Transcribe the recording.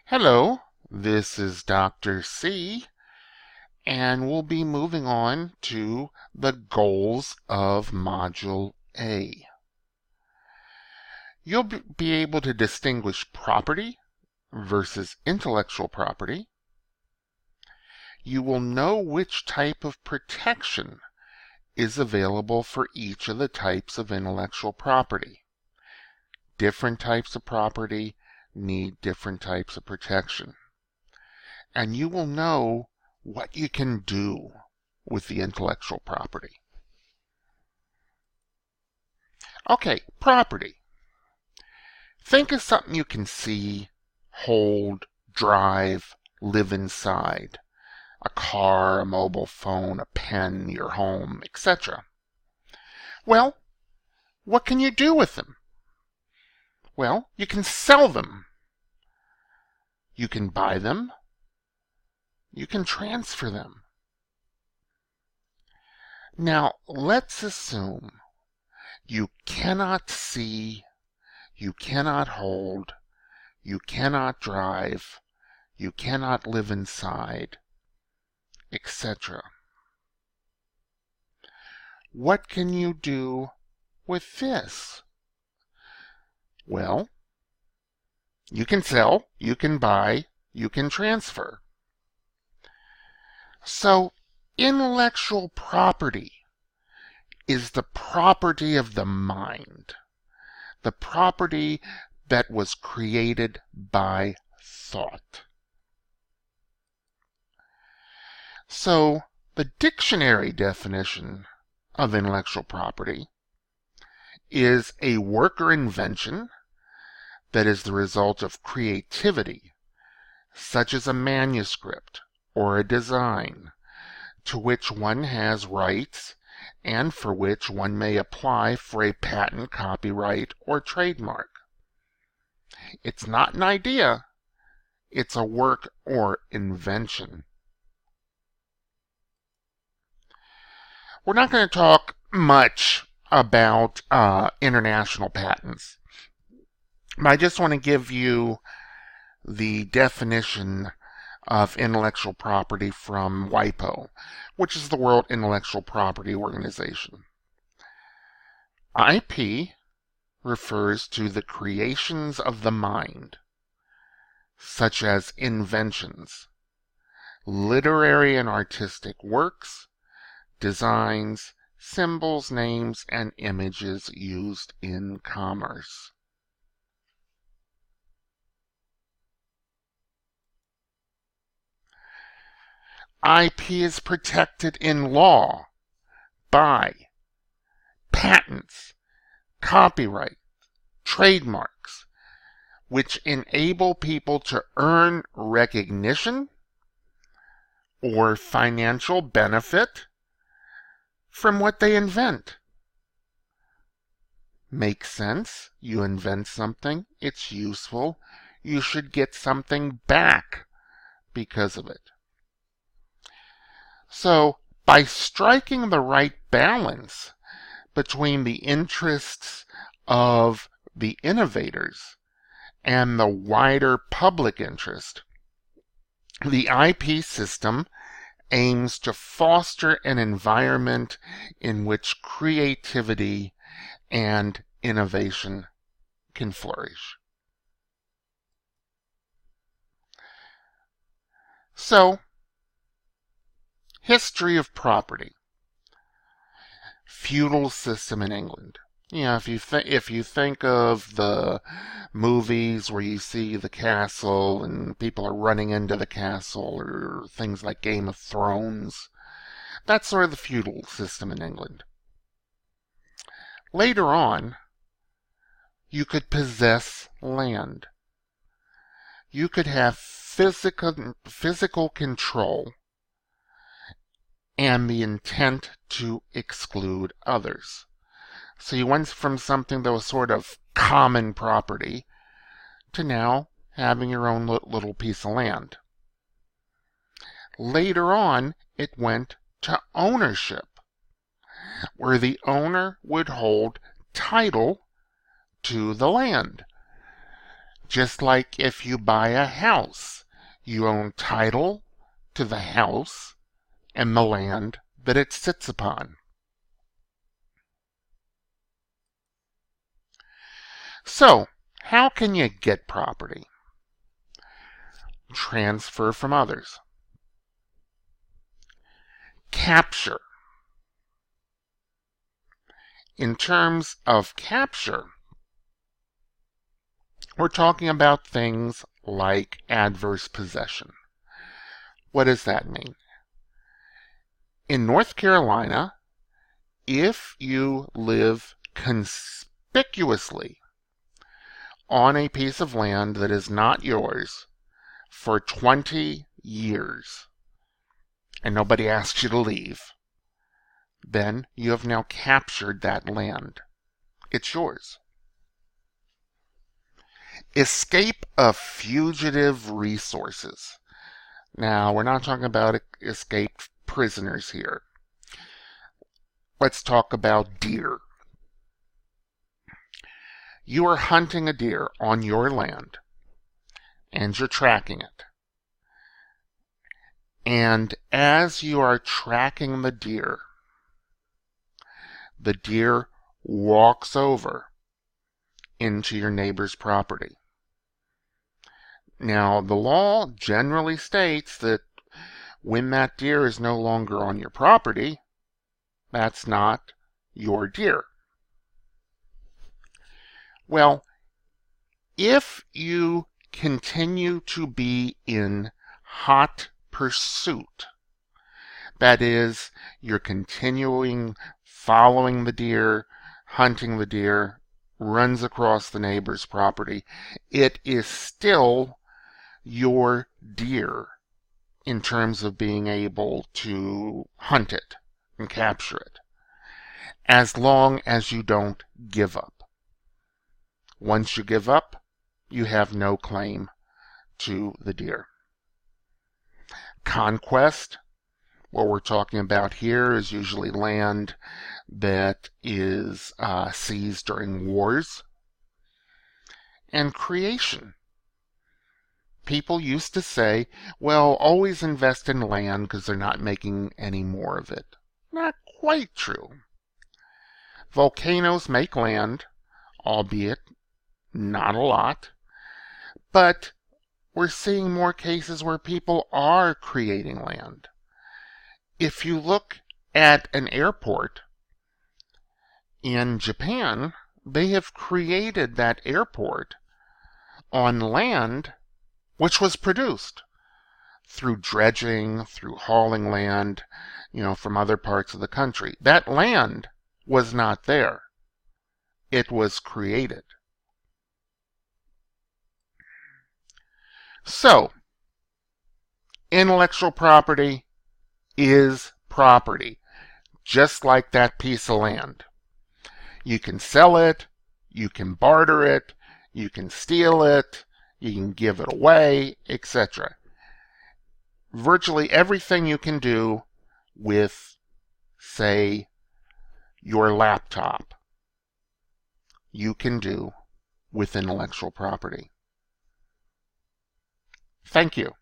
Hello, this is Dr. C, and we'll be moving on to the goals of Module A. You'll be able to distinguish property versus intellectual property. You will know which type of protection is available for each of the types of intellectual property. Different types of property need different types of protection. And you will know what you can do with the intellectual property. Okay, property. Think of something you can see, hold, drive, live inside. A car, a mobile phone, a pen, your home, etc. Well, what can you do with them? Well, you can sell them. You can buy them. You can transfer them. Now, let's assume you cannot see, you cannot hold, you cannot drive, you cannot live inside, etc. What can you do with this? Well, you can sell, you can buy, you can transfer. So, intellectual property is the property of the mind, the property that was created by thought. So, the dictionary definition of intellectual property is a work or invention that is the result of creativity, such as a manuscript or a design, to which one has rights and for which one may apply for a patent, copyright, or trademark. It's not an idea, it's a work or invention. We're not going to talk much about international patents. I just want to give you the definition of intellectual property from WIPO, which is the World Intellectual Property Organization. IP refers to the creations of the mind, such as inventions, literary and artistic works, designs, symbols, names, and images used in commerce. IP is protected in law by patents, copyright, trademarks, which enable people to earn recognition or financial benefit from what they invent. Makes sense? You invent something, it's useful, you should get something back because of it. So, by striking the right balance between the interests of the innovators and the wider public interest, the IP system aims to foster an environment in which creativity and innovation can flourish. So, history of property. Feudal system in England. You know, if you think of the movies where you see the castle and people are running into the castle, or things like Game of Thrones, that's sort of the feudal system in England. Later on, you could possess land. You could have physical control and the intent to exclude others. So you went from something that was sort of common property to now having your own little piece of land. Later on, it went to ownership, where the owner would hold title to the land. Just like if you buy a house, you own title to the house and the land that it sits upon. So, how can you get property? Transfer from others. Capture. In terms of capture, we're talking about things like adverse possession. What does that mean? In North Carolina, if you live conspicuously on a piece of land that is not yours for 20 years and nobody asks you to leave, then you have now captured that land. It's yours. Escape of fugitive resources. Now, we're not talking about escaped prisoners here. Let's talk about deer. You are hunting a deer on your land, and you're tracking it. And as you are tracking the deer walks over into your neighbor's property. Now, the law generally states that when that deer is no longer on your property, that's not your deer. Well, if you continue to be in hot pursuit, that is, you're continuing following the deer, hunting the deer, runs across the neighbor's property, it is still your deer in terms of being able to hunt it and capture it, as long as you don't give up. Once you give up, you have no claim to the deer. Conquest, what we're talking about here is usually land that is seized during wars. And creation. People used to say, well, always invest in land because they're not making any more of it. Not quite true. Volcanoes make land, albeit not a lot, but we're seeing more cases where people are creating land. If you look at an airport in Japan, they have created that airport on land which was produced through dredging, through hauling land, from other parts of the country. That land was not there. It was created. So, intellectual property is property, just like that piece of land. You can sell it, you can barter it, you can steal it, you can give it away, etc. Virtually everything you can do with, say, your laptop, you can do with intellectual property. Thank you.